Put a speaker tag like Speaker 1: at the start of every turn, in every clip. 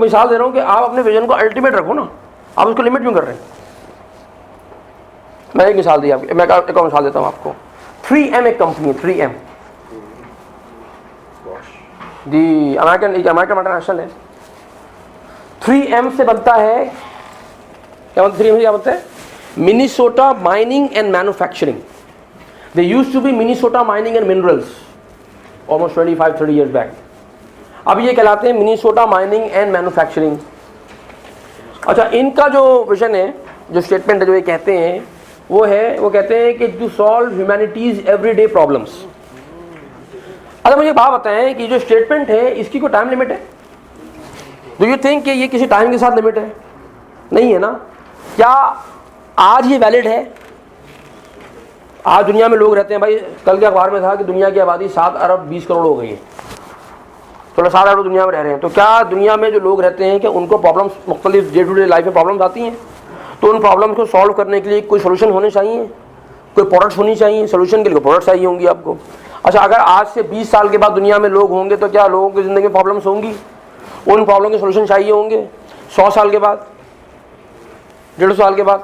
Speaker 1: मिसाल दे रहा हूँ कि आप अपने विजन को अल्टीमेट रखो ना, आप उसको लिमिट क्यों कर रहे हैं? मैं एक मिसाल दी आपकी, मैं एक और मिसाल देता हूँ आपको। 3M एक कंपनी है, 3M दी अमेरिकन मल्टीनेशनल है। 3M से बनता है क्या बनता है? 3M से क्या बनता है? Minnesota mining and manufacturing. They used to be Minnesota mining and minerals almost 25-30 years back. अब ये कहलाते हैं मिनीसोटा माइनिंग एंड मैन्युफैक्चरिंग। अच्छा, इनका जो विजन है, जो स्टेटमेंट है, जो ये कहते हैं वो कहते हैं कि to solve humanities everyday problems. अच्छा, मुझे बात बताएं कि जो स्टेटमेंट है इसकी कोई टाइम लिमिट है? डू यू थिंक कि ये किसी टाइम के साथ लिमिट है? नहीं है ना। क्या आज ये वैलिड है? आज दुनिया में लोग रहते हैं, भाई कल के अखबार में था कि दुनिया की आबादी 7 अरब 20 करोड़ हो गई है, तो 7 अरब दुनिया में रह रहे हैं। तो क्या दुनिया में जो लोग रहते हैं कि उनको प्रॉब्लम्स मुख्तलिफ डे टू डे लाइफ में प्रॉब्लम्स आती हैं? तो उन प्रॉब्लम्स को सॉल्व करने के लिए कोई सोल्यूशन होने चाहिए, कोई प्रोडक्ट्स होनी चाहिए, सोल्यूशन के लिए प्रोडक्ट्स चाहिए होंगी आपको। अच्छा, अगर आज से 20 साल के बाद दुनिया में लोग होंगे तो क्या लोगों की ज़िंदगी में प्रॉब्लम्स होंगी? उन प्रॉब्लम के सोल्यूशन चाहिए होंगे 100 साल के बाद, 150 साल के बाद।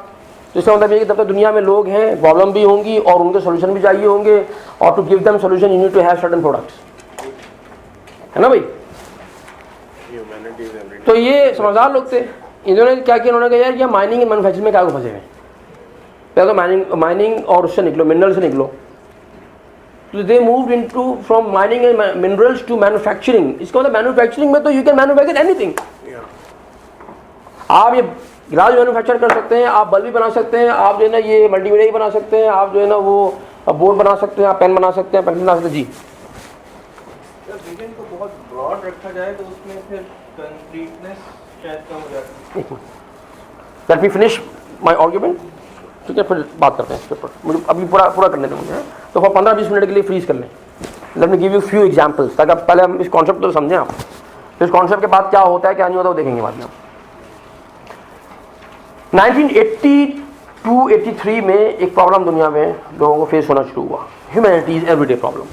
Speaker 1: तो इसका मतलब ये कि तब तक दुनिया में लोग हैं, प्रॉब्लम भी होंगी और उनके सोल्यूशन भी चाहिए होंगे, और to give them solution you need to have certain products, है ना भाई? तो ये समझदार लोग थे, इन्होंने क्या किया, उन्होंने कहा यार कि माइनिंग एंड मैन्युफैक्चरिंग में क्या को फंसे हुए, पहले तो माइनिंग और उससे निकलो, मिनरल से निकलो। तो they moved into from mining and minerals to manufacturing. इसका मतलब मैन्युफैक्चरिंग में तो यू कैन मैन्युफैक्चर एनीथिंग। आप ये गिलास मैन्युफैक्चर कर सकते हैं, आप बल्ब भी बना सकते हैं, आप जो है ना ये मल्टीमीडिया भी बना सकते हैं, आप जो है ना वो बोर्ड बना सकते हैं, आप पेन बना सकते हैं, पेंसिल बना सकते हैं। जी,
Speaker 2: विजन को बहुत ब्रॉड रखा जाए तो उसमें फिर कंक्रीटनेस शायद कम हो जाती है।
Speaker 1: Let me finish my argument, ठीक है, फिर बात करते हैं इसके ऊपर। मुझे अभी पूरा करने दें मुझे, तो 15-20 मिनट के लिए फ्रीज कर लें। Let me give you few examples, ताकि पहले हम इस कॉन्सेप्ट को समझें। आप इस कॉन्सेप्ट के बाद क्या होता है क्या नहीं होता वो देखेंगे बाद में। 1982-83 में एक प्रॉब्लम दुनिया में लोगों को फेस होना शुरू हुआ, humanities everyday problem.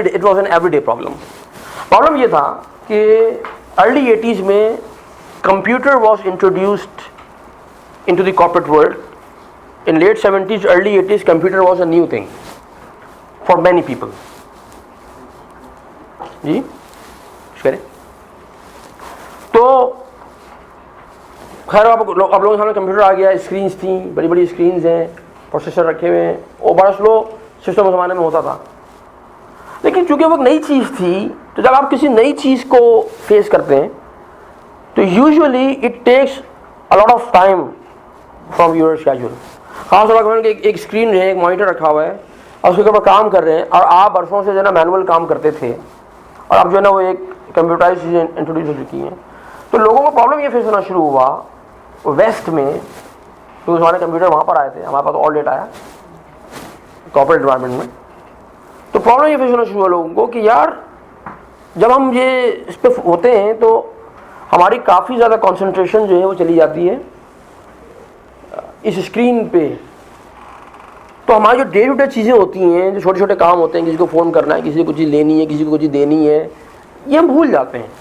Speaker 1: It was an everyday problem. Problem ये था कि अर्ली 80s में computer was introduced into the corporate world. In late 70s, early 80s, computer was a new thing for many people. जी, करें तो खैर अब लोगों के सामने कंप्यूटर आ गया, स्क्रीन्स थी, बड़ी बड़ी स्क्रीन्स हैं, प्रोसेसर रखे हुए हैं, वो बड़ा स्लो सिस्टम उस ज़माने में होता था। लेकिन चूंकि वो नई चीज़ थी, तो जब आप किसी नई चीज़ को फेस करते हैं तो usually it takes a lot of time from your schedule. खासतौर पर एक स्क्रीन है, एक मॉनिटर रखा हुआ है और उसके ऊपर काम कर रहे हैं, और आप बरसों से जो है ना मैनुअल काम करते थे, और अब जो है ना वो एक कंप्यूटराइज चीज़ें इंट्रोड्यूस हो चुकी हैं। तो लोगों को प्रॉब्लम ये फेस होना शुरू हुआ वेस्ट में, क्योंकि उस हमारे कंप्यूटर वहाँ पर आए थे, हमारे पास ऑल डेटा आया कॉर्पोरेट एनवायरनमेंट में। तो प्रॉब्लम ये फेस होना शुरू हुआ लोगों को कि यार जब हम ये इस पर होते हैं तो हमारी काफ़ी ज़्यादा कॉन्सेंट्रेशन जो है वो चली जाती है इस स्क्रीन पे। तो हमारी जो डे टू डे चीज़ें होती हैं, जो छोटे छोटे काम होते हैं, किसी को फ़ोन करना है, किसी को कुछ चीज़ लेनी है, किसी को कुछ चीज़ देनी है, ये हम भूल जाते हैं।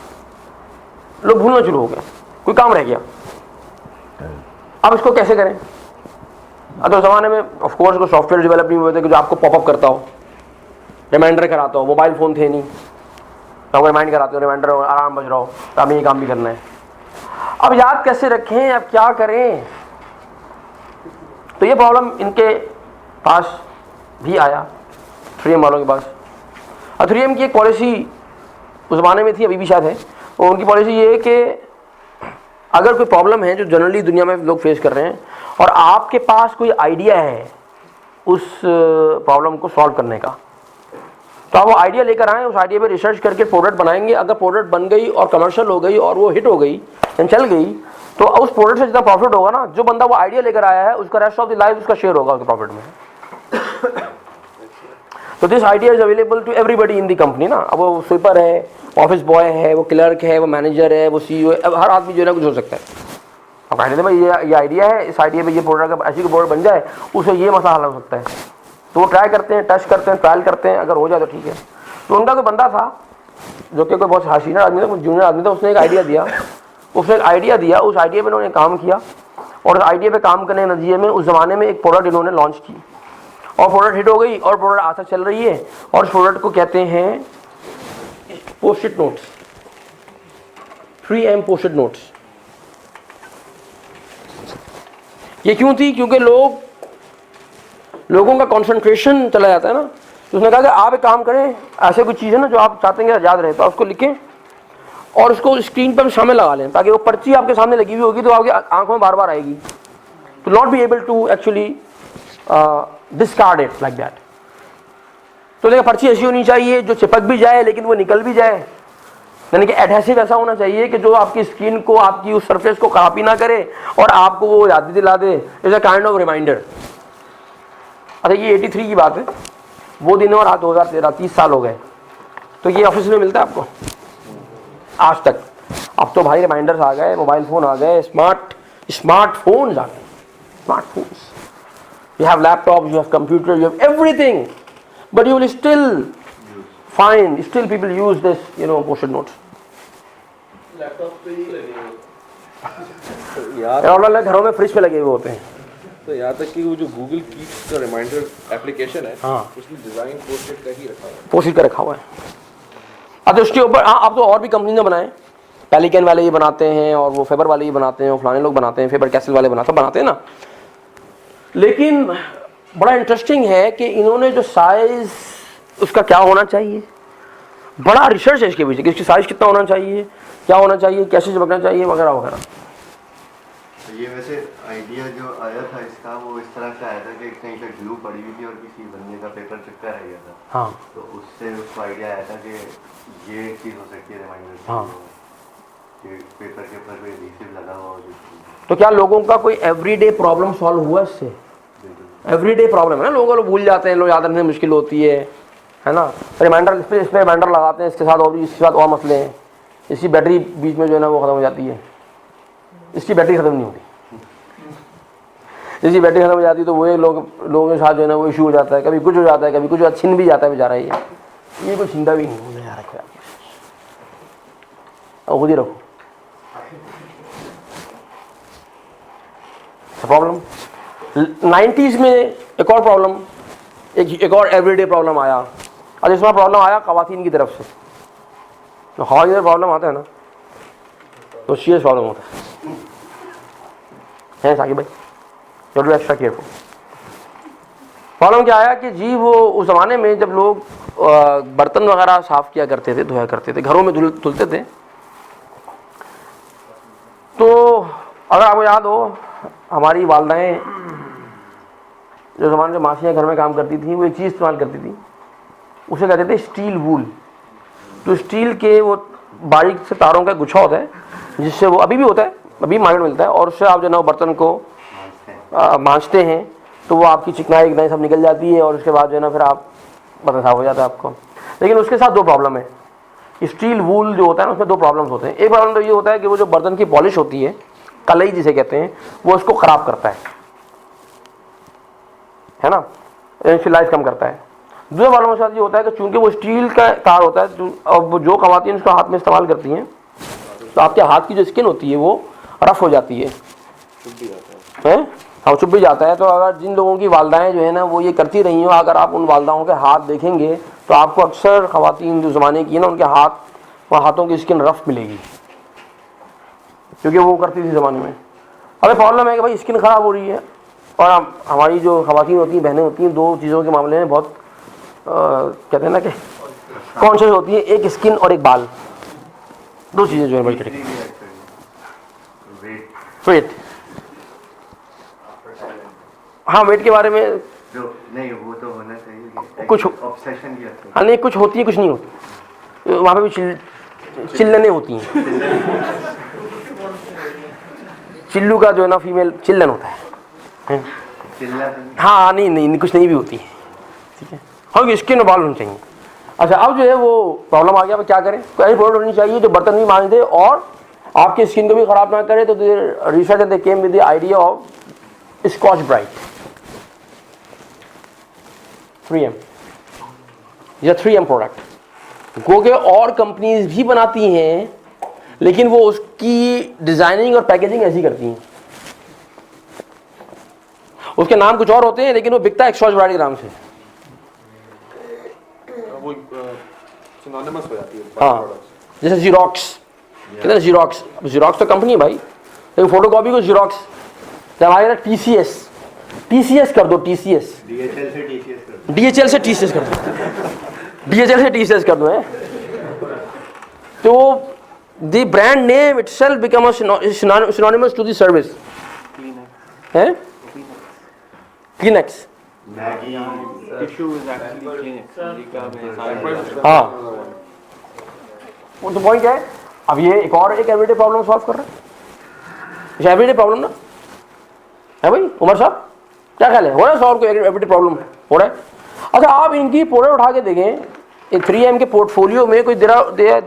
Speaker 1: लोग भूलना शुरू हो गए, कोई काम रह गया, अब इसको कैसे करें? अब तो ज़माने में ऑफ कोर्स कोई सॉफ्टवेयर डेवलप नहीं हुए थे कि जो आपको पॉपअप करता हो, रिमाइंडर कराता हो। मोबाइल फ़ोन थे नहीं, तो रिमाइंड कराते हो, रिमाइंडर आराम बज रहा हो, तो हमें ये काम भी करना है। अब याद कैसे रखें, अब क्या करें? तो ये प्रॉब्लम इनके पास भी आया, 3M वालों के पास। और 3M की एक पॉलिसी उस ज़माने में थी, अभी भी शायद है, और उनकी पॉलिसी ये है कि अगर कोई प्रॉब्लम है जो जनरली दुनिया में लोग फेस कर रहे हैं और आपके पास कोई आइडिया है उस प्रॉब्लम को सॉल्व करने का, तो आप वो आइडिया लेकर आएँ, उस आइडिया पे रिसर्च करके प्रोडक्ट बनाएंगे। अगर प्रोडक्ट बन गई और कमर्शियल हो गई और वो हिट हो गई, चल गई, तो उस प्रोडक्ट से जितना प्रॉफिट होगा ना, जो बंदा वो आइडिया लेकर आया है उसका रेस्ट ऑफ द लाइफ उसका शेयर होगा उसके प्रॉफिट में। तो this idea is available to everybody in the company ना। अब वो स्वीपर है, ऑफिस बॉय है, वो क्लर्क है, वो मैनेजर है, वो CEO है, अब हर आदमी जो है ना कुछ हो सकता है। अब कहते भाई ये आइडिया है, इस आइडिया पे ये प्रोडक्ट ऐसी कोई प्रोडक्ट बन जाए उससे ये मसला हल हो सकता है। तो वो ट्राई करते हैं, टेस्ट करते हैं, ट्रायल करते हैं, अगर हो जाए तो ठीक है। तो उनका कोई बंदा था जो कि कोई बहुत हसीना आदमी था, जूनियर आदमी था, उसने एक आइडिया दिया। उसने एक आइडिया दिया, उस आइडिया पे उन्होंने काम किया और उस आइडिया पे काम करने के नतीजे में उस ज़माने में एक प्रोडक्ट इन्होंने लॉन्च की और प्रोडक्ट हिट हो गई और प्रोडक्ट आज तक चल रही है और उस प्रोडक्ट को कहते हैं post-it notes, 3M post-it notes. ये क्यों थी? क्योंकि लोगों का कंसंट्रेशन चला जाता है ना, तो उसने कहा कि आप एक काम करें, ऐसे कुछ चीज़ है ना जो आप चाहते हैं कि याद रहे, तो आप उसको लिखें और उसको स्क्रीन पर सामने लगा लें, ताकि वो पर्ची आपके सामने लगी हुई होगी तो आपकी आंखों में बार बार आएगी, तो not be able to actually discard it like that. तो देखिए पर्ची ऐसी होनी चाहिए जो चिपक भी जाए लेकिन वो निकल भी जाए, यानी कि एडहेसिव ऐसा होना चाहिए कि जो आपकी स्क्रीन को, आपकी उस सरफेस को कॉपी ना करे और आपको वो याद भी दिला दे, is a kind of reminder. अच्छा ये 83 की बात है, वो दिन और आज 2013, 30 साल हो गए। तो ये ऑफिस में मिलता है आपको आज तक? अब तो भाई रिमाइंडर्स आ गए, मोबाइल फ़ोन आ गए, स्मार्टफोन्स आ गए, smartphones, you have laptops, you have computer, you have everything, but you will still find, still people use this, post-it notes.
Speaker 2: Laptop पे ही लगे हुए।
Speaker 3: यार
Speaker 1: घरों में फ्रिज पे लगे हुए होते हैं।
Speaker 3: तो यहाँ तक कि वो जो गूगल कीप्स का रिमाइंडर एप्लीकेशन है,
Speaker 1: हाँ,
Speaker 3: उसमें डिजाइन पोस्ट-इट का ही रखा हुआ है,
Speaker 1: पोस्ट-इट का रखा हुआ है। अब उसके ऊपर अब तो और भी कंपनी ने बनाए, पेलिकन वाले ये बनाते हैं और वो फेबर वाले ये बनाते हैं और फलाने लोग बनाते हैं, फेबर कैसल वाले बनाते हैं ना। लेकिन बड़ा इंटरेस्टिंग है कि इन्होंने जो साइज उसका क्या होना चाहिए, बड़ा रिसर्च है इसके पीछे कि इसकी साइज कितना होना चाहिए, क्या होना चाहिए, कैसे चिपकना चाहिए, वगैरह वगैरह।
Speaker 4: तो ये वैसे आइडिया जो आया था इसका, वो इस तरह से आया था कि कहीं पे ग्लू पड़ी हुई थी और किसी बंदे का पेपर चिपका रह गया था।
Speaker 1: हाँ,
Speaker 4: तो उससे उसको आइडिया आया था कि ये एक चीज़ हो सकती है रिमाइंडर।
Speaker 1: हाँ,
Speaker 4: कि पेपर के ऊपर कोई एडहेसिव लगा हुआ हो।
Speaker 1: तो क्या लोगों का कोई एवरीडे प्रॉब्लम सॉल्व हुआ इससे? एवरीडे प्रॉब्लम है ना, लोगों को भूल जाते हैं, लोग याद रखने में मुश्किल होती है ना। रिमाइंडर इस पर रिमाइंडर लगाते हैं, इसके साथ और मसले हैं। इसकी बैटरी बीच में जो है ना वो ख़त्म हो जाती है, इसकी बैटरी ख़त्म नहीं होती, इसकी बैटरी ख़त्म हो जाती है तो वो लोगों के साथ जो है ना वो इशू हो जाता है, कभी कुछ हो जाता है, कभी कुछ छिन भी जाता है बेचारा। ये कोई चिंता भी नहीं, मुझे याद रखो, और खुद ही रखो। प्रॉब्लम 90s में एक और प्रॉब्लम, एक और एवरीडे प्रॉब्लम आया। और इसमें प्रॉब्लम आया ख़वातीन की तरफ से। तो ख़वातीन में प्रॉब्लम आता है ना तो सीरियस प्रॉब्लम होता है साकिब भाई, जरूर एक्स्ट्रा केयरफुल। प्रॉब्लम क्या आया कि जी वो उस ज़माने में जब लोग बर्तन वगैरह साफ़ किया करते थे, धोया करते थे, घरों में धुलते थे, तो अगर आपको याद हो हमारी वालदाएँ जो ज़माने में मासियाँ घर में काम करती थी, वो एक चीज़ इस्तेमाल करती थी, उसे कहते थे स्टील वूल। तो स्टील के वो बारीक से तारों का गुच्छा होता है, जिससे वो अभी भी होता है, अभी मार्केट मिलता है, और उससे आप जो है ना बर्तन को मांजते हैं तो वो आपकी चिकनाई सब निकल जाती है और उसके बाद जो है ना फिर आप बर्तन साफ हो जाता है आपको। लेकिन उसके साथ दो प्रॉब्लम है। स्टील वूल जो होता है ना उसमें दो प्रॉब्लम्स होते हैं। एक प्रॉब्लम तो ये होता है कि वो जो बर्तन की पॉलिश होती है, कलई जिसे कहते हैं, वो उसको ख़राब करता है ना, सिलाइज कम करता है। दूसरा प्रॉब्लम के साथ ये होता है कि चूंकि वो स्टील का तार होता है और जो ख़वातीन उसको हाथ में इस्तेमाल करती हैं तो आपके हाथ की जो स्किन होती है वो रफ़ हो जाती है, हाँ चुभ भी जाता है। तो अगर जिन लोगों की वालदाएँ जो है ना वो ये करती रही हो, अगर आप उन वालदाओं के हाथ देखेंगे तो आपको अक्सर ख़वातीन जो ज़माने की है ना उनके हाथों की स्किन रफ़ मिलेगी, क्योंकि वो करती थी ज़माने में। अबे प्रॉब्लम है कि भाई स्किन ख़राब हो रही है, और हमारी जो ख़वातीन होती हैं, बहनें होती हैं, दो चीज़ों के मामले में बहुत कहते हैं ना कि कॉन्शियस होती है, एक स्किन और एक बाल, दो चीज़ें जो है बड़ी करेक्ट। वेट, हाँ वेट के बारे में
Speaker 4: जो नहीं वो तो होना चाहिए,
Speaker 1: कुछ
Speaker 4: ऑब्सेशन भी है।
Speaker 1: हाँ नहीं, कुछ होती है कुछ नहीं होती, वहाँ पे भी चिल्लनें होती हैं। चिल्लू का जो है ना फीमेल चिल्लन होता है, हाँ नहीं कुछ नहीं भी होती है, ठीक है। हाँ स्किन और बाल होने चाहिए। अच्छा अब जो है वो प्रॉब्लम आ गया, अब क्या करें? कोई ऐसी प्रोडक्ट होनी चाहिए जो बर्तन भी मांज दे और आपकी स्किन को भी ख़राब ना करे। तो research they came with the idea of Scotch Brite 3M, यह 3M प्रोडक्ट। गोगे और कंपनीज भी बनाती हैं लेकिन वो उसकी डिजाइनिंग और पैकेजिंग ऐसी करती हैं। उसके नाम कुछ और होते हैं लेकिन वो बिकता है एक्सॉज वैरायटी के नाम से।
Speaker 3: वो सिनोनिमस हो जाती है।
Speaker 1: हाँ, जैसे जीरोक्स, कहते हैं जीरोक्स, जीरोक्स तो कंपनी है भाई, लेकिन फोटो कॉपी को जीरोक्स। जब हमारे TCS, TCS कर दो, TCS,
Speaker 4: DHL से TCS कर दो,
Speaker 1: DHL से TCS कर दो, DHL से TCS कर दो है, तो the brand name itself become a synonymous to the service है। Kleenex,
Speaker 4: Maggi,
Speaker 2: tissue is actually clinic America में।
Speaker 1: हाँ, वो तो पॉइंट क्या है। अब ये एक और एक एवरीडे प्रॉब्लम सॉल्व कर रहा है, एवरीडे प्रॉब्लम ना है भाई। उमर साहब क्या ख्याल है, हो रहा है सॉल्व? कोई एवरीडे प्रॉब्लम हो रहा है? अच्छा, आप इनकी प्रोडक्ट उठा के देखें, 3M के पोर्टफोलियो में कोई दे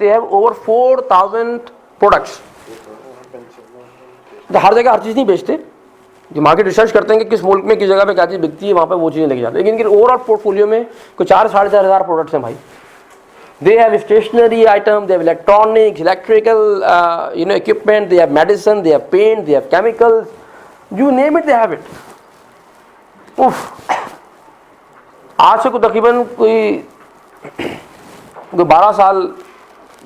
Speaker 1: हैव ओवर 4000 प्रोडक्ट्स। तो हर जगह हर चीज़ नहीं बेचते, जो मार्केट रिसर्च करते हैं कि किस मुल्क में किस जगह पे क्या चीज़ बिकती है, वहाँ पे वो चीज़ें लेके जाते हैं। लेकिन इनके ओवरऑल पोर्टफोलियो में कोई 4-4.5 प्रोडक्ट्स हैं भाई। They have stationery item, they have electronics, electrical, equipment, they have medicine, they have paint, they have chemicals, you name it, they have it. उफ, आज से कोई तकरीबन कोई 12 साल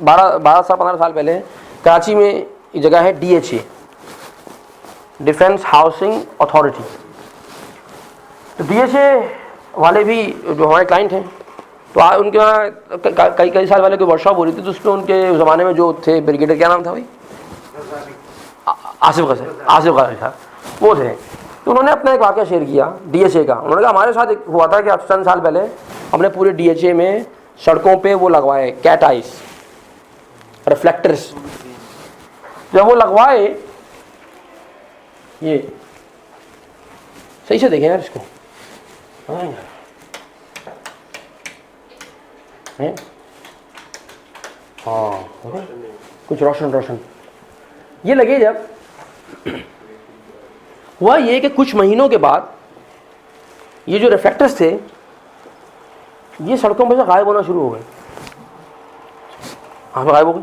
Speaker 1: 15 साल पहले कराची में एक जगह है DHA, डिफेंस हाउसिंग अथॉरिटी। तो DHA वाले भी जो हमारे क्लाइंट हैं, तो उनके वहाँ कई साल पहले कोई वर्कशॉप हो रही थी, तो उसमें उनके ज़माने में जो थे ब्रिगेडियर, क्या नाम था भाई, आसिफ खान, वो थे। तो उन्होंने अपना एक वाक़या शेयर किया DHA का। उन्होंने कहा हमारे साथ एक हुआ था कि अब चंद साल पहले हमने पूरे DHA में सड़कों पे वो लगवाए कैट आइस रिफ्लेक्टर्स। जब वो लगवाए, ये सही से देखें यार इसको, हाँ यार हैं, हाँ कुछ रोशन ये लगे। जब हुआ ये कि कुछ महीनों के बाद ये जो रिफ्लेक्टर्स थे ये सड़कों में से गायब होना शुरू हो गए। हाँ, गायब हो गए।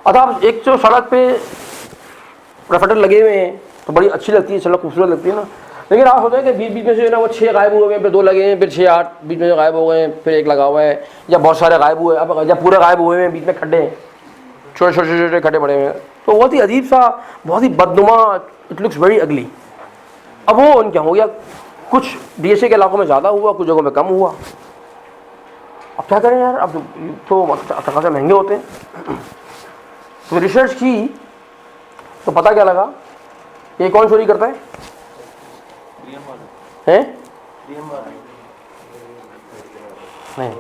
Speaker 1: अब एक जो सड़क पे रिफ्लेक्टर लगे हुए हैं तो बड़ी अच्छी लगती है, सड़क खूबसूरत लगती है ना, लेकिन आप होता है कि बीच में से ना वो 6 गायब हुए हैं, फिर 2 लगे हैं, फिर 6-8 बीच में से गायब हो गए हैं, फिर 1 लगा हुआ है, या बहुत सारे गायब हुए। अब जब पूरे गायब हुए हैं, बीच में खड्डे हैं, छोटे खड्डे पड़े हुए हैं, तो बहुत ही अजीब सा, बहुत ही बदनुमा, इट लुक्स वेरी अगली। अब वो उनका हो गया, कुछ DHA के इलाकों में ज़्यादा हुआ, कुछ जगहों में कम हुआ। अब क्या करें यार, अब तो अच्छा खासा महंगे होते हैं। तो रिसर्च की तो पता क्या लगा, ये कौन चोरी करता है? हैं? नहीं,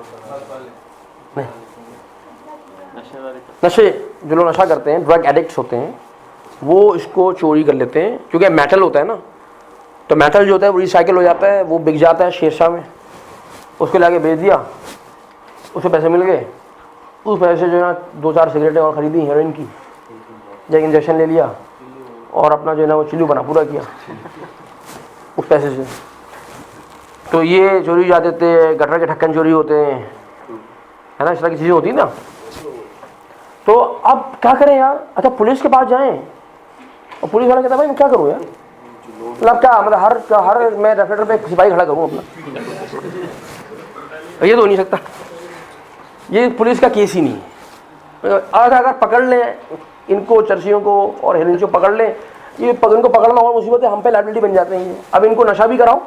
Speaker 1: नशे, जो लोग नशा करते हैं, ड्रग एडिक्ट्स होते हैं, वो इसको चोरी कर लेते हैं, क्योंकि मेटल होता है ना, तो मेटल जो होता है वो रिसाइकिल हो जाता है, वो बिक जाता है शेरशाह में, उसको लाके बेच दिया, उससे पैसे मिल गए, उस पैसे से जो है ना 2-4 सिगरेटें और ख़रीदी हेरोइन की, एक इंजेक्शन ले लिया और अपना जो है ना वो चिल्लू बना पूरा किया उस पैसे से। तो ये चोरी जाते थे, गटर के ढक्कन चोरी होते हैं, है ना, इस तरह की चीज़ें होती हैं ना। तो अब क्या करें यार? अच्छा, पुलिस के पास जाएं और पुलिस वाला कहता है भाई मैं क्या करूँ यार, मतलब क्या, मतलब हर मैं रेफ्रिजरेटर पे सिपाही खड़ा करूँ अपना? ये तो हो नहीं सकता, ये पुलिस का केस ही नहीं है। अगर पकड़ लें इनको, चर्चियों को और हेरोइन को पकड़ लें, ये इनको पकड़ना और मुसीबत है, हम पे लाइबिलिटी बन जाते हैं ये। अब इनको नशा भी कराओ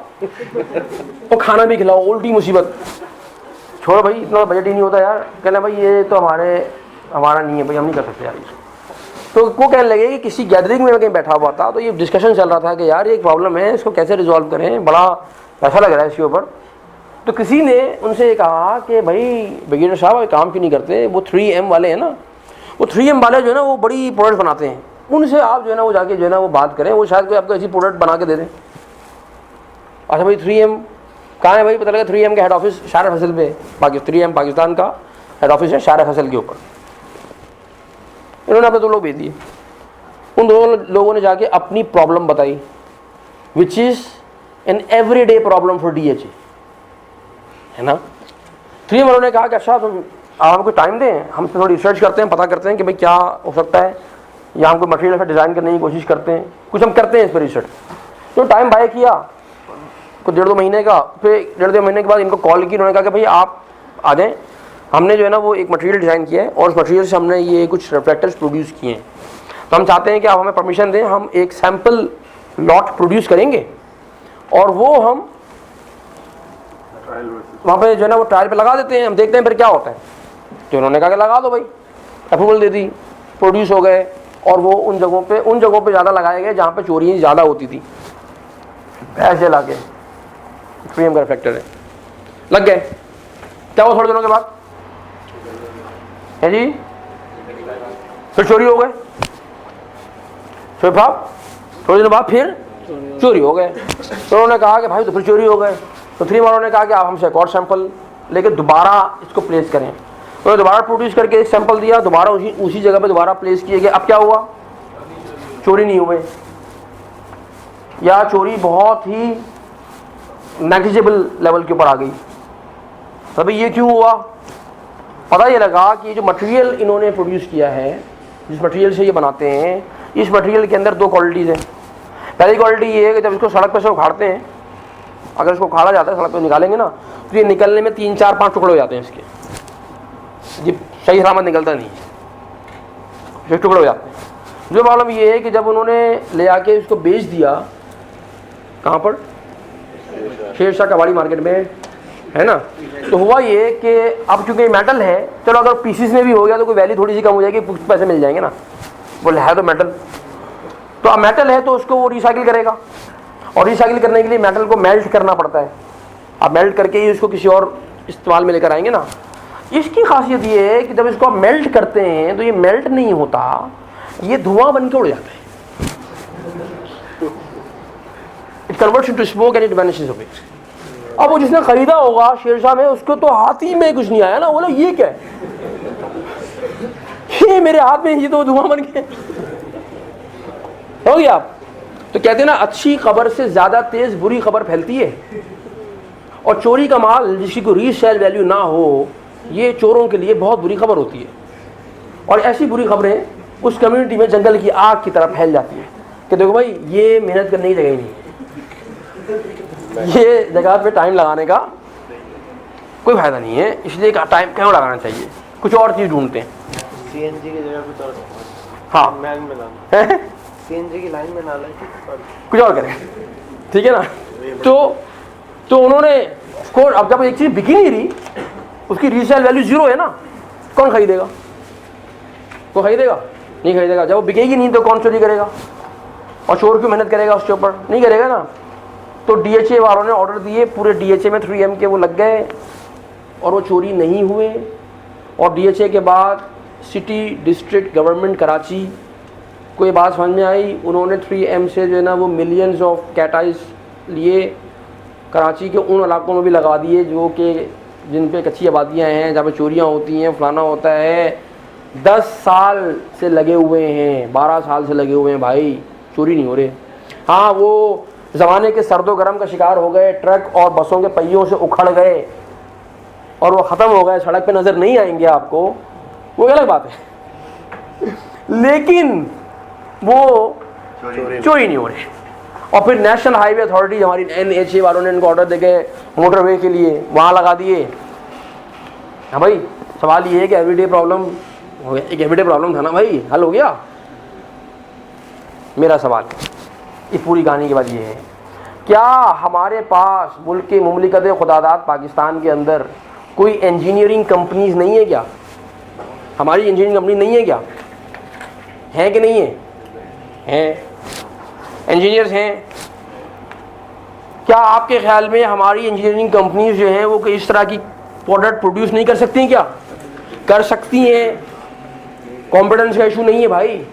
Speaker 1: और खाना भी खिलाओ, उल्टी मुसीबत। छोड़ो भाई, इतना बजट ही नहीं होता यार, कहना भाई ये तो हमारा नहीं है भाई, हम नहीं कर सकते यार। तो वो कहने लगे कि किसी गैदरिंग में कहीं बैठा हुआ था, तो ये डिस्कशन चल रहा था कि यार ये एक प्रॉब्लम है, इसको कैसे रिजॉल्व करें, बड़ा पैसा लग रहा है इसके ऊपर। तो किसी ने उनसे कहा कि भाई ब्रिगेडियर साहब काम क्यों नहीं करते, वो 3M वाले हैं ना, वो 3M वाले जो है ना वो बड़ी प्रोडक्ट बनाते हैं, उनसे आप जो है ना वो जाके जो है ना वो बात करें, वो शायद कोई आपको ऐसी प्रोडक्ट बना के दे दें। अच्छा भाई 3M कहाँ है भाई? पता लगा 3M का हेड ऑफिस शार फैसल पे, 3M पाकिस्तान का हेड ऑफिस है शार फैसल के ऊपर। इन्होंने अपने 2 लोग भेज दिए, उन 2 लोगों ने जाके अपनी प्रॉब्लम बताई, which is an everyday problem for DHA, है ना। 3M वालों ने कहा कि अच्छा तुम आप हमको टाइम दें, हम थोड़ी रिसर्च करते हैं, पता करते हैं कि भाई क्या हो सकता है, या हमको मटेरियल ऐसा डिज़ाइन करने की कोशिश करते हैं, कुछ हम करते हैं इस पर रिसर्च। तो टाइम बाय किया कुछ 1.5-2 महीने का, फिर 1.5-2 महीने के बाद इनको कॉल की, उन्होंने कहा कि भाई आप आ जाएँ। हमने जो है ना वो एक मटेरियल डिज़ाइन किया है और उस मटेरियल से हमने ये कुछ रिफ्लेक्टर्स प्रोड्यूस किए हैं। तो हम चाहते हैं कि आप हमें परमिशन दें, हम एक सैम्पल लॉट प्रोड्यूस करेंगे और वो हम वहाँ पे जो है ना वो ट्रायल पे लगा देते हैं, हम देखते हैं फिर क्या होता है। तो उन्होंने कहा कि लगा दो भाई, अप्रूवल दे दी, प्रोड्यूस हो गए और वो उन जगहों पे ज़्यादा लगाए गए जहाँ पे चोरी ज़्यादा होती थी। ऐसे ला के 3M का रिफ्लेक्टर है, लग गए। क्या हुआ थोड़े दिनों के बाद है जी, फिर चोरी हो गए। फिर थोड़े दिनों बाद फिर चोरी हो गए। तो उन्होंने कहा कि भाई तो फिर चोरी हो गए। तो 3M वालों ने कहा कि आप हमसे एक और सैंपल लेके दोबारा इसको प्लेस करें। तो दोबारा प्रोड्यूस करके एक सैंपल दिया, दोबारा उसी जगह पे दोबारा प्लेस किए गए। अब क्या हुआ, चोरी नहीं हुए या चोरी बहुत ही नेग्लिजिबल लेवल के ऊपर आ गई। तभी ये क्यों हुआ, पता ये लगा कि ये जो मटेरियल इन्होंने प्रोड्यूस किया है, जिस मटेरियल से ये बनाते हैं, इस मटेरियल के अंदर 2 क्वालिटीज़ हैं। पहली क्वालिटी ये है कि जब इसको सड़क पर से उखाड़ते हैं, अगर इसको उखाड़ा जाता है, सड़क पर निकालेंगे ना, तो ये निकलने में 3, 4, 5 टुकड़े हो जाते हैं इसके, ये सही सलामत निकलता नहीं है, 6 टुकड़े हो जाते हैं। जो प्रॉब्लम ये है कि जब उन्होंने ले आके इसको बेच दिया, कहाँ पर, शेरशाह कबाड़ी मार्केट में है ना, तो हुआ ये कि अब चूंकि मेटल है, चलो अगर पीसीस में भी हो गया तो कोई वैल्यू थोड़ी सी कम हो जाएगी, कुछ पैसे मिल जाएंगे ना, बोले है तो मेटल। तो अब मेटल है तो उसको वो रिसाइकिल करेगा, और रिसाइकिल करने के लिए मेटल को मेल्ट करना पड़ता है। अब मेल्ट करके ही उसको किसी और इस्तेमाल में लेकर आएंगे ना। इसकी खासियत ये है कि जब इसको आप मेल्ट करते हैं तो ये मेल्ट नहीं होता, ये धुआं बन के उड़ जाता है। It converts into smoke and it vanishes away. अब वो जिसने खरीदा होगा शेरशाह में, उसको तो हाथ ही में कुछ नहीं आया ना, बोला ये क्या है, ये मेरे हाथ में, ये तो धुआं बन के हो गया। तो कहते हैं ना, अच्छी खबर से ज्यादा तेज बुरी खबर फैलती है, और चोरी का माल जिसकी कोई रीसेल वैल्यू ना हो, ये चोरों के लिए बहुत बुरी खबर होती है। और ऐसी बुरी खबरें उस कम्युनिटी में जंगल की आग की तरह फैल जाती है कि देखो भाई, ये मेहनत करने की जगह ही नहीं है, ये जगह पे टाइम लगाने का कोई फायदा नहीं है, इसलिए टाइम क्यों लगाना चाहिए, कुछ और चीज़ ढूंढते हैं।
Speaker 2: सीएनजी की जगह पे तो
Speaker 1: हाँ,
Speaker 2: मैन में डाल, सीएनजी की लाइन में डाला
Speaker 1: कुछ और करें, ठीक है ना। तो उन्होंने स्कोर, अब जब एक चीज़ बिकी नहीं रही, उसकी रीसेल वैल्यू 0 है ना, कौन खरीदेगा, कोई खरीदेगा नहीं खरीदेगा। जब वो बिकेगी नहीं तो कौन चोरी करेगा, और चोर क्यों मेहनत करेगा उसके ऊपर, नहीं करेगा ना। तो डीएचए वालों ने ऑर्डर दिए, पूरे डीएचए में 3M के वो लग गए और वो चोरी नहीं हुए। और डीएचए के बाद सिटी डिस्ट्रिक्ट गवर्नमेंट कराची को ये बात समझ में आई, उन्होंने 3M से जो है ना वो मिलियंस ऑफ कैट आइज लिए, कराची के उन इलाकों में भी लगा दिए जो कि जिन पे कच्ची आबादियाँ हैं, जहाँ पे चोरियाँ होती हैं, फलाना होता है। 10 साल से लगे हुए हैं, 12 साल से लगे हुए हैं भाई, चोरी नहीं हो रहे। हाँ, वो ज़माने के सर्दो गर्म का शिकार हो गए, ट्रक और बसों के पहियों से उखड़ गए और वो ख़त्म हो गए, सड़क पे नज़र नहीं आएंगे आपको, वो अलग बात है, लेकिन वो चोरी नहीं हो रही। और फिर नेशनल हाईवे अथॉरिटी, हमारी NHA वालों ने इनको ऑर्डर देके मोटरवे के लिए वहाँ लगा दिए। हाँ भाई, सवाल ये है कि एवरीडे प्रॉब्लम हो गया, एक एवरीडे प्रॉब्लम था ना भाई, हल हो गया। मेरा सवाल इस पूरी कहानी के बाद ये है, क्या हमारे पास मुल्क के मुमलिकत खुदादाद पाकिस्तान के अंदर कोई इंजीनियरिंग कंपनीज नहीं है क्या, हमारी इंजीनियरिंग कंपनी नहीं है क्या, है कि नहीं है, हैं, इंजीनियर्स हैं। क्या आपके ख्याल में हमारी इंजीनियरिंग कंपनीज जो हैं वो इस तरह की प्रोडक्ट प्रोड्यूस नहीं कर सकती हैं क्या, कर सकती हैं, कॉम्पिटेंस का इशू नहीं है भाई,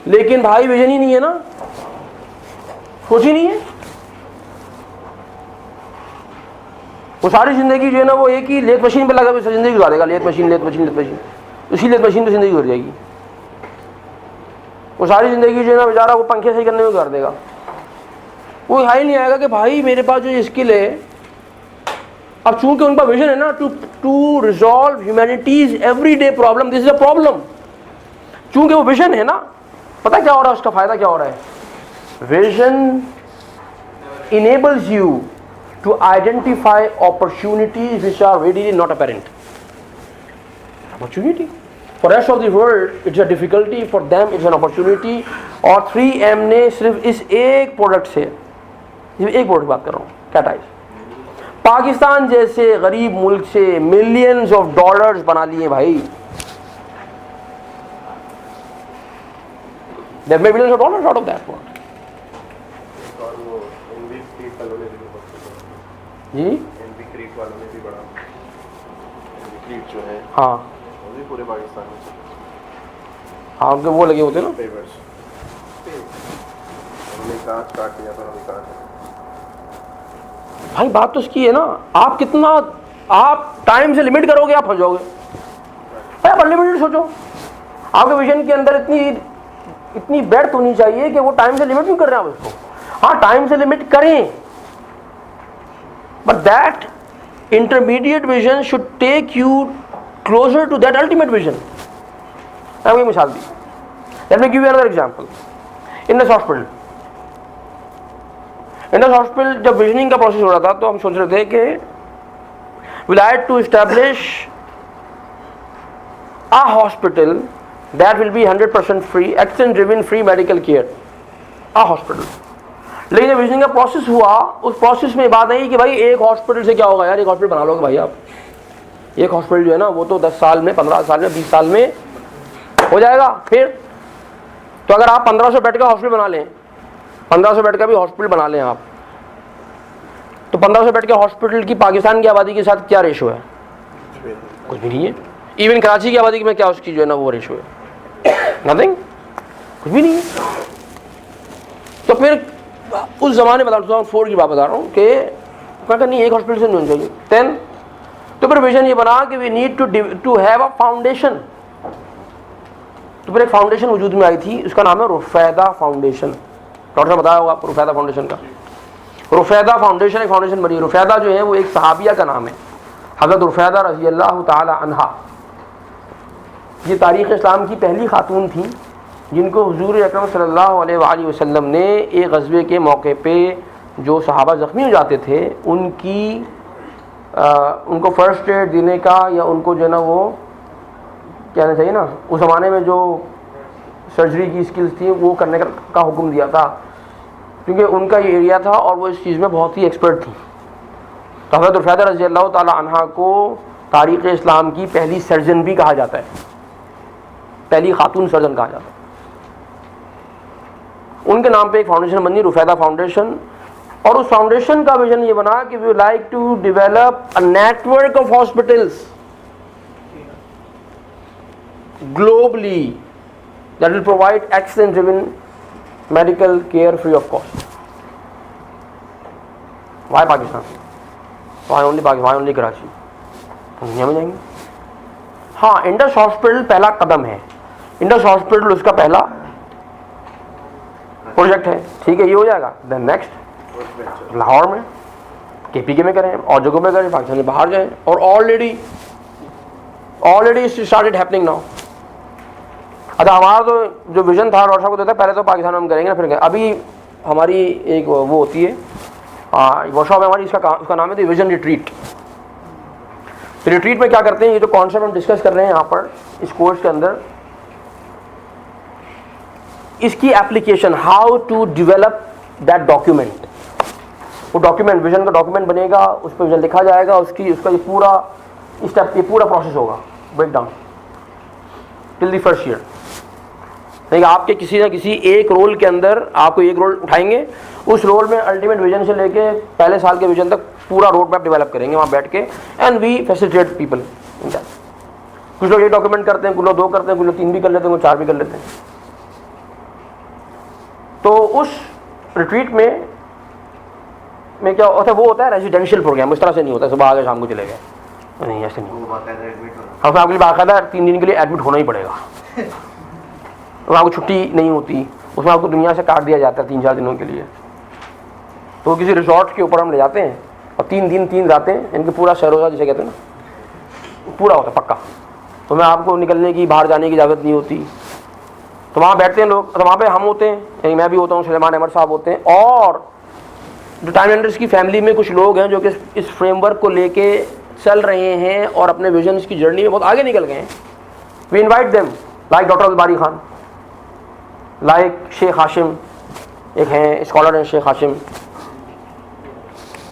Speaker 1: लेकिन भाई विजन ही नहीं है ना, सोच ही नहीं है। वो सारी ज़िंदगी जो है ना वो एक ही लेथ मशीन पे लगा हुआ ज़िंदगी गुजार देगा, लेथ मशीन, उसी लेथ मशीन पे ज़िंदगी गुजर जाएगी। वो सारी ज़िंदगी जो है ना बेचारा वो पंखे सही करने में गुजार देगा, वो ख्याल नहीं आएगा कि भाई मेरे पास जो स्किल है अब चूंकि उनका विजन है ना to resolve humanities everyday problem, this is a problem. चूंकि वो विजन है ना, पता क्या हो रहा है, उसका फायदा क्या हो रहा है, vision enables you to identify opportunities which are readily not apparent. Opportunity for rest of the world it's a difficulty, for them it's an opportunity। और 3M ने सिर्फ इस एक प्रोडक्ट से, एक प्रोडक्ट बात कर रहा हूँ, कैट आइज, पाकिस्तान जैसे गरीब मुल्क से मिलियंस ऑफ डॉलर्स बना लिए भाई। They made millions of dollars out of that one। जी
Speaker 3: एनपी क्रीट वालों ने भी बड़ा, एनपी क्रीट जो है
Speaker 1: हाँ
Speaker 3: वो भी पूरे पाकिस्तान में चलते
Speaker 1: हाँ, उनके वो लगे होते हैं ना
Speaker 3: पेपर्स, उन्होंने कांच काट दिया था, उन्होंने काट।
Speaker 1: भाई बात तो उसकी है ना, आप कितना आप टाइम से लिमिट करोगे आप फंस जाओगे भाई। आप अनलिमिटेड सोचो, आपके विजन के अंदर इतनी ब्रेड्थ होनी चाहिए कि वो टाइम से लिमिट नहीं कर रहे हैं आप उसको। हाँ टाइम से लिमिट करें, but that intermediate vision should take you closer to that ultimate vision। मैं आपको एक मिसाल दी, let me give you another example। Indus hospital, Indus hospital जब विजनिंग का प्रोसेस हो रहा था तो हम सोच रहे थे कि we like to establish a hospital that will be 100% free, action driven free medical care, a hospital। लेकिन जब विजनिंग का प्रोसेस हुआ, उस प्रोसेस में बात आई कि भाई एक हॉस्पिटल से क्या होगा यार, एक हॉस्पिटल बना लोगे भाई आप, एक हॉस्पिटल जो है ना वो तो 10 साल में, 15 साल में, 20 साल में हो जाएगा। फिर तो अगर आप 1500 बेड का हॉस्पिटल बना लें, 1500 बेड का भी हॉस्पिटल बना लें आप, तो 1500 बेड के हॉस्पिटल की पाकिस्तान की आबादी के साथ क्या रेशो है, कुछ भी नहीं है। इवन कराची की आबादी में क्या उसकी जो है ना वो रेशो है, नथिंग, कुछ भी नहीं है। तो फिर उस ज़माने में 2004 की बात बता रहा हूँ कि कहा नहीं एक हॉस्पिटल से नहीं होनी चाहिए। देन तो फिर विजन ये बना कि we need to have a foundation. तो फिर एक फाउंडेशन वजूद में आई थी, उसका नाम है रुफैदा फाउंडेशन। डॉक्टर साहब बताया होगा आपको रुफैदा फाउंडेशन का। रुफैदा फाउंडेशन एक फाउंडेशन बनी। रुफैदा जो है वो एक सहाबिया का नाम है, हज़रत रुफैदा रज़ी अल्लाह ताला अन्हा। ये तारीख़ इस्लाम की पहली खातून थी जिनको हुजूर अकरम सल्लल्लाहु अलैहि वसल्लम ने एक ग़ज़वे के मौके पे जो सहाबा ज़ख्मी हो जाते थे उनको फ़र्स्ट एड देने का, या उनको जो है ना वो कहना चाहिए ना, उस ज़माने में जो सर्जरी की स्किल्स थी वो करने का हुक्म दिया था, क्योंकि उनका ये एरिया था और वो इस चीज़ में बहुत ही एक्सपर्ट थी। तो हज़रत रुफैदा रज़ी अल्लाह ताला अन्हा को तारीख़ इस्लाम की पहली सर्जन भी कहा जाता है, पहली खातून सर्जन कहा जाता है। उनके नाम पे एक फाउंडेशन बनी, रुफैदा फाउंडेशन। और उस फाउंडेशन का विजन ये बना कि we like to develop a network of hospitals globally that will provide excellent driven medical care free of cost. Why Pakistan, why only Pakistan, why only Karachi, दुनिया में जाएंगे। हाँ, इंडस हॉस्पिटल पहला कदम है, इंडस हॉस्पिटल उसका पहला प्रोजेक्ट है, ठीक है, ये हो जाएगा। देन नेक्स्ट लाहौर में, केपीके में करें, और जगहों में करें, पाकिस्तान से बाहर जाएं। और ऑलरेडी स्टार्टेड हैपनिंग नाउ। अच्छा, हमारा तो जो विजन था डॉक्टर साहब को देता है, पहले तो पाकिस्तान में हम करेंगे ना, फिर अभी हमारी एक वो होती है वर्कशॉप है हमारी, उसका नाम है विजन रिट्रीट। रिट्रीट में क्या करते हैं, ये जो कॉन्सेप्ट हम डिस्कस कर रहे हैं यहाँ पर इस कोर्स के अंदर, इसकी application, how to develop that document. वो डॉक्यूमेंट, विजन का डॉक्यूमेंट बनेगा, उस पर विजन लिखा जाएगा, उसका ये पूरा स्टेप, ये पूरा प्रोसेस होगा, break down till the first year. नहीं, आपके किसी ना किसी एक रोल के अंदर आपको एक रोल उठाएंगे, उस रोल में अल्टीमेट विजन से लेके पहले साल के विजन तक पूरा रोड मैप डेवलप करेंगे वहाँ बैठ के, and we facilitate people in that. कुछ लोग एक डॉक्यूमेंट करते हैं, कुछ लोग 2 करते हैं, कुछ लोग 3 भी कर लेते हैं, कुछ 4 भी कर लेते हैं। तो उस रिट्रीट में क्या होता है, वो होता है रेजिडेंशियल प्रोग्राम। इस तरह से नहीं होता सुबह आ गए शाम को चले गए, नहीं ऐसे नहीं। हम आपके लिए बाकायदा 3 दिन के लिए एडमिट होना ही पड़ेगा। वहाँ आपको छुट्टी नहीं होती, उसमें आपको दुनिया से काट दिया जाता है 3-4 दिनों के लिए। तो किसी रिसोर्ट के ऊपर हम ले जाते हैं, और 3 दिन 3 रातें इनके पूरा शहरोजा जिसे कहते हैं ना, पूरा होता है पक्का। तो मैं आपको निकलने की, बाहर जाने की इजाज़त नहीं होती। तो वहाँ बैठते हैं लोग, तो वहाँ पे हम होते हैं, यानी मैं भी होता हूँ, सुलेमान अहमद साहब होते हैं, और जो टाइम लेंडर्स की फैमिली में कुछ लोग हैं जो कि इस फ्रेमवर्क को लेके चल रहे हैं और अपने विजन्स की जर्नी में बहुत आगे निकल गए हैं। We invite them, like doctor Abdul Bari Khan, like Sheikh Hashim, एक हैं स्कॉलर हैं शेख हाशिम,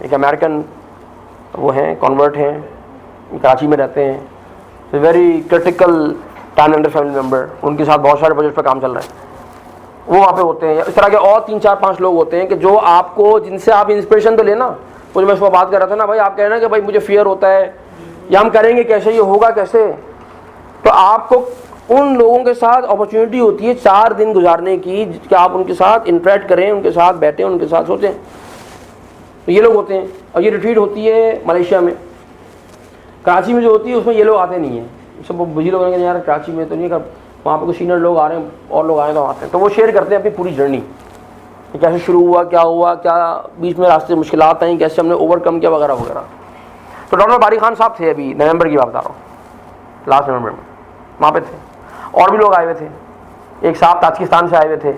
Speaker 1: एक अमेरिकन वो हैं, कन्वर्ट हैं, कराची में रहते हैं, very critical time lender family member, उनके साथ बहुत सारे प्रोजेक्ट पर काम चल रहा है, वो वहाँ पे होते हैं। इस तरह के और 3 4 5 लोग होते हैं कि जो आपको, जिनसे आप इंस्पिरेशन तो लेना। वो जो मैं सुबह बात कर रहा था ना, भाई आप कह रहे हैं कि भाई मुझे फियर होता है, या हम करेंगे कैसे, ये होगा कैसे, तो आपको उन लोगों के साथ अपॉर्चुनिटी होती है 4 दिन गुजारने की कि आप उनके साथ इंटरेक्ट करें, उनके साथ बैठें, उनके साथ सोचें। तो ये लोग होते हैं। और ये रिट्रीट होती है मलेशिया में, कराची में जो होती है उसमें ये लोग आते नहीं हैं। सब बुझी लोग हैं यार कराची में तो नहीं कर, वहाँ पर कुछ सीनियर लोग आ रहे हैं और लोग आए तो आते हैं, तो वो शेयर करते हैं अपनी पूरी जर्नी, कैसे शुरू हुआ, क्या बीच में रास्ते मुश्किलात आई, कैसे हमने ओवरकम किया वगैरह वगैरह। तो डॉक्टर बारी खान साहब थे, अभी नवंबर की बात बता रहा हूँ, लास्ट नवंबर में वहाँ पे थे। और भी लोग आए हुए थे, एक साहब ताजिकिस्तान से आए हुए थे,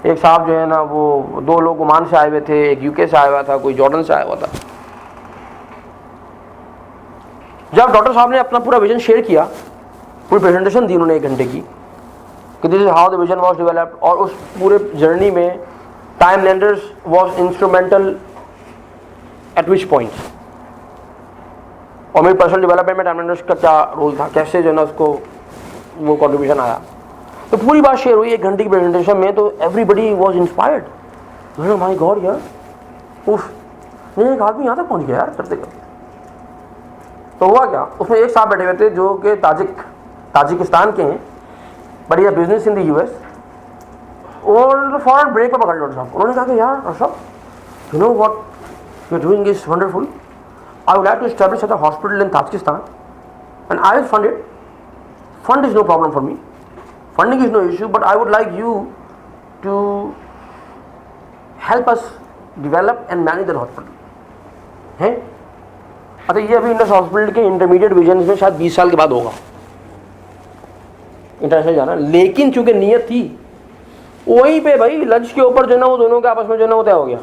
Speaker 1: एक साहब जो है ना वो 2 लोग ओमान से आए हुए थे, एक यूके से आया हुआ था, कोई जॉर्डन से आया हुआ था। जब डॉक्टर साहब ने अपना पूरा विजन शेयर किया, पूरी प्रेजेंटेशन दी उन्होंने 1 घंटे की कि this is how the vision was developed, और उस पूरे जर्नी में time lenders was instrumental eight which point, और मेरी पर्सनल डेवलपमेंट में टाइम लेंडर्स का क्या रोल था, कैसे जो है ना उसको वो कंट्रीब्यूशन आया। तो पूरी बात शेयर हुई 1 घंटे की प्रेजेंटेशन में। तो everybody was inspired, my God यार, उफ, नहीं एक आदमी यहाँ तक पहुँच गया यार करते करते। तो हुआ क्या, उसमें एक साहब बैठे हुए थे जो कि ताजिकिस्तान के हैं, बट ये बिजनेस इन द यूएस। और फॉरन ब्रेक पर पकड़ डॉक्टर साहब, उन्होंने कहा कि यार डॉक्टर साहब, you know what you are doing is wonderful, I would like to establish a hospital in Tajikistan and I will fund it, fund is no problem for me, funding is no issue, but I would like you to help us develop and manage the hospital है। अच्छा, ये अभी Indus hospital के intermediate vision में शायद 20 साल के बाद होगा इंटरनेशनल जाना, लेकिन चूंकि नीयत थी वहीं पे भाई लंच के ऊपर जो ना वो दोनों के आपस में जो ना वो तय हो गया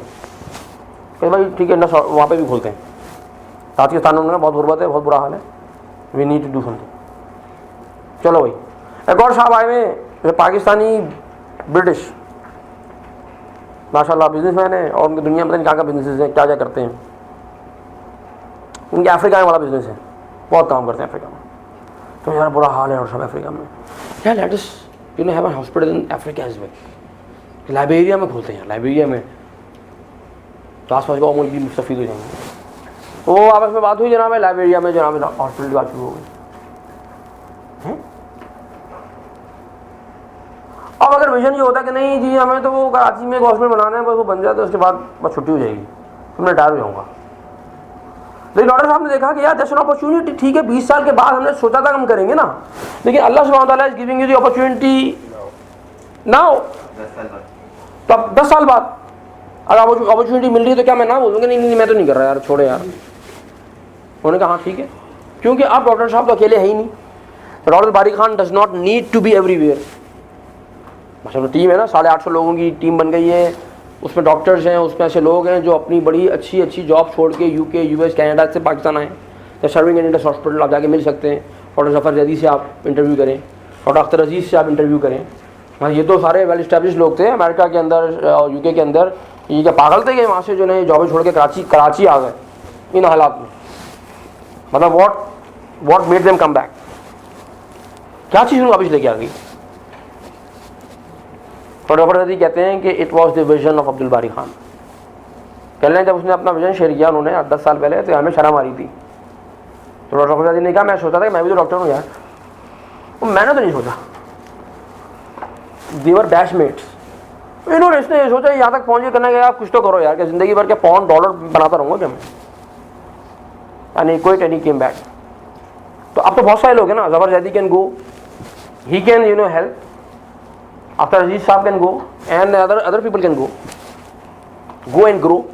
Speaker 1: कि भाई ठीक है इंडस वहाँ पे भी खोलते हैं। ताजिकिस्तान में बहुत गुर्बत है, बहुत बुरा हाल है, we need to do something. चलो भाई, एक और साहब आए हुए पाकिस्तानी ब्रिटिश, माशाल्लाह बिजनेसमैन है, और उनकी दुनिया में पता नहीं क्या बिजनेस है, क्या क्या करते हैं। उनके अफ्रीका में वाला बिजनेस है, बहुत काम करते हैं अफ्रीका में। तो यार बुरा हाल है और सब अफ्रीका में, क्या let us you know have a hospital in Africa as well. Liberia में खोलते हैं, लाइबेरिया में तो आस पास का मुल्क भी मुस्तफीद हो जाएंगे। तो आपस में बात हुई जनाब, लाइबेरिया में जनाब हॉस्पिटल की बात शुरू हो गई। अब अगर विजन ये होता कि नहीं जी हमें तो वो कराची में एक हॉस्पिटल बनाना है, बस वो बन जाए तो उसके बाद बस छुट्टी हो जाएगी, तो मैं रिटायर हो जाऊँगा। लेकिन डॉक्टर साहब ने देखा कि यार दैट्स एन अपॉर्चुनिटी, ठीक है 20 साल के बाद हमने सोचा था हम करेंगे ना, लेकिन अल्लाह सुब्हानहू व तआला is giving you the opportunity now.
Speaker 4: 10 साल बाद,
Speaker 1: तो अब 10 साल बाद अगर अपॉर्चुनिटी मिल रही है तो क्या मैं ना बोलूँगा नहीं मैं तो नहीं कर रहा यार, छोड़े यार। उन्होंने कहा हाँ ठीक है, क्योंकि आप डॉक्टर साहब तो अकेले है ही नहीं। Doctor Bari Khan does not need to be everywhere. मतलब टीम है ना, 850 लोगों की टीम बन गई है, उसमें डॉक्टर्स हैं, उसमें ऐसे लोग हैं जो अपनी बड़ी अच्छी जॉब छोड़ के यूके, यूएस, कनाडा से पाकिस्तान आए, तो सर्विंग इन इंडस हॉस्पिटल आप जाके मिल सकते हैं। डॉक्टर जफ़र जैदी से आप इंटरव्यू करें, डॉक्टर अख्तर अजीज़ से आप इंटरव्यू करें। हाँ, ये तो सारे वेल इस्टेब्लिश लोग थे अमेरिका के अंदर और यूके के अंदर। ये क्या पागल थे कि वहाँ से जो है जॉब छोड़ के कराची आ गए इन हालात में? मतलब what made them come back, क्या चीज़ उनको वापस लेके आ गई? तो डॉक्टर जैदी कहते हैं कि it was the vision of Abdul Bari Khan. कहने जब उसने अपना विजन शेयर किया उन्होंने 10 साल पहले, तो हमें शर्म आ रही थी। तो डॉक्टर जैदी ने कहा मैं सोचा था कि मैं भी तो डॉक्टर हूँ यार, तो मैंने तो नहीं सोचा, देवर बैचमेट्स। इन्होंने इसने सोचा यहाँ तक पहुँचे करना गया, आप कुछ तो करो यार, क्या ज़िंदगी भर के पाउंड डॉलर बनाता रहूँगा क्या मैं? यानी कोई टेनी केम बैक। तो अब तो बहुत सारे लोग हैं ना, Zafar Zaidi can go, he can you know help, after Aziz Sahab can go, and other people can go and grow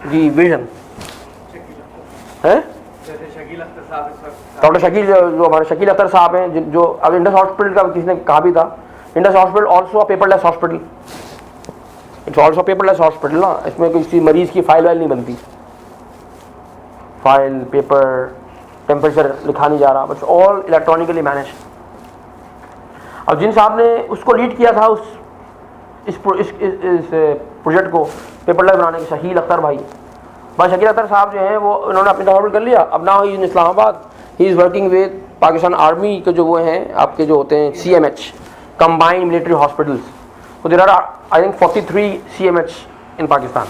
Speaker 1: the vision हैं?
Speaker 2: जैसे शकील अख्तर साहब इस वक्त
Speaker 1: डॉक्टर शकील जो हमारे शकील अख्तर साहब हैं, जो अब इंडस हॉस्पिटल का किसी ने कहा भी था, Indus hospital also paperless hospital, it's also paperless hospital ना, इसमें किसी मरीज की फाइल वाइल नहीं बनती, फाइल पेपर टेम्परेचर लिखा नहीं जा रहा, बट ऑल इलेक्ट्रॉनिकली मैनेज। अब जिन साहब ने उसको लीड किया था इस प्रोजेक्ट को पेपरलेस बनाने के, शकील अख्तर भाई शकील अख्तर साहब जो हैं वो उन्होंने अपनी डेवलप कर लिया। अब now he in Islamabad, he is working with Pakistan army के जो वो हैं आपके जो होते हैं CMH, कंबाइंड मिलिट्री हॉस्पिटल्स, तो there are I think 43 CMH in Pakistan.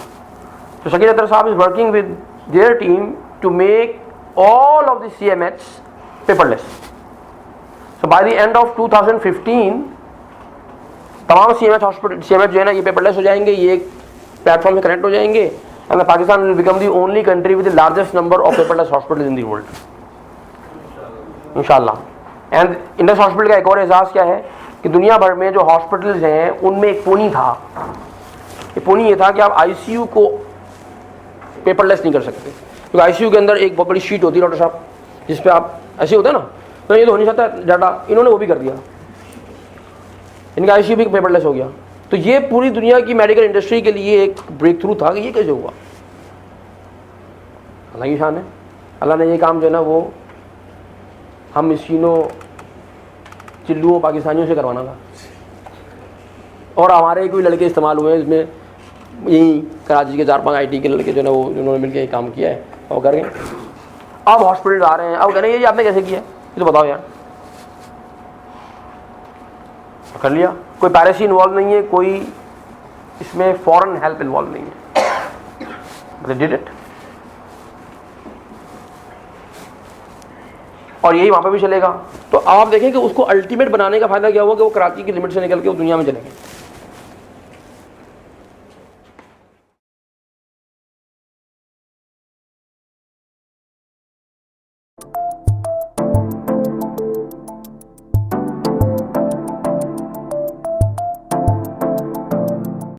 Speaker 1: तो शकील अख्तर साहब is working with their team to make all of the CMH paperless. So by the end of 2015 तमाम CMH जो है ना ये पेपरलेस हो जाएंगे, ये एक प्लेटफॉर्म में कनेक्ट हो जाएंगे, and Pakistan will become the only country with the largest number of paperless hospitals in the world, इंशाल्लाह। एंड इंडस हॉस्पिटल का एक और एजाज़ क्या है कि दुनिया भर में जो हॉस्पिटल्स हैं उनमें एक पुनी था, ये पुनी ये था कि आप ICU को पेपरलेस नहीं कर सकते, क्योंकि ICU के अंदर एक बहुत बड़ी शीट होती है डॉक्टर साहब, जिस पे आप ऐसे होते हैं ना, तो ये तो हो नहीं सकता डाटा, इन्होंने वो भी कर दिया, इनका ICU भी पेपरलेस हो गया। तो ये पूरी दुनिया की मेडिकल इंडस्ट्री के लिए एक ब्रेक थ्रू था कि ये कैसे हुआ। अल्लाह की शान है, अल्लाह ने ये काम जो है ना वो हम मिस्कीनों चिल्लुओं पाकिस्तानियों से करवाना था, और हमारे कोई लड़के इस्तेमाल हुए हैं इसमें, यही कराची के 4-5 IT के लड़के जो ना वो उन्होंने मिलकर ये काम किया है और कर गए। अब हॉस्पिटल आ रहे हैं, अब कह रहे हैं ये आपने कैसे किया, ये तो बताओ यार। कर लिया, कोई पैरेसी इन्वॉल्व नहीं है, कोई इसमें फॉरेन हेल्प इन्वॉल्व नहीं है, they did it। और यही वहाँ पे भी चलेगा। तो आप देखें कि उसको अल्टीमेट बनाने का फायदा क्या हुआ कि वो कराची की लिमिट से निकल के वो दुनिया में चले गए।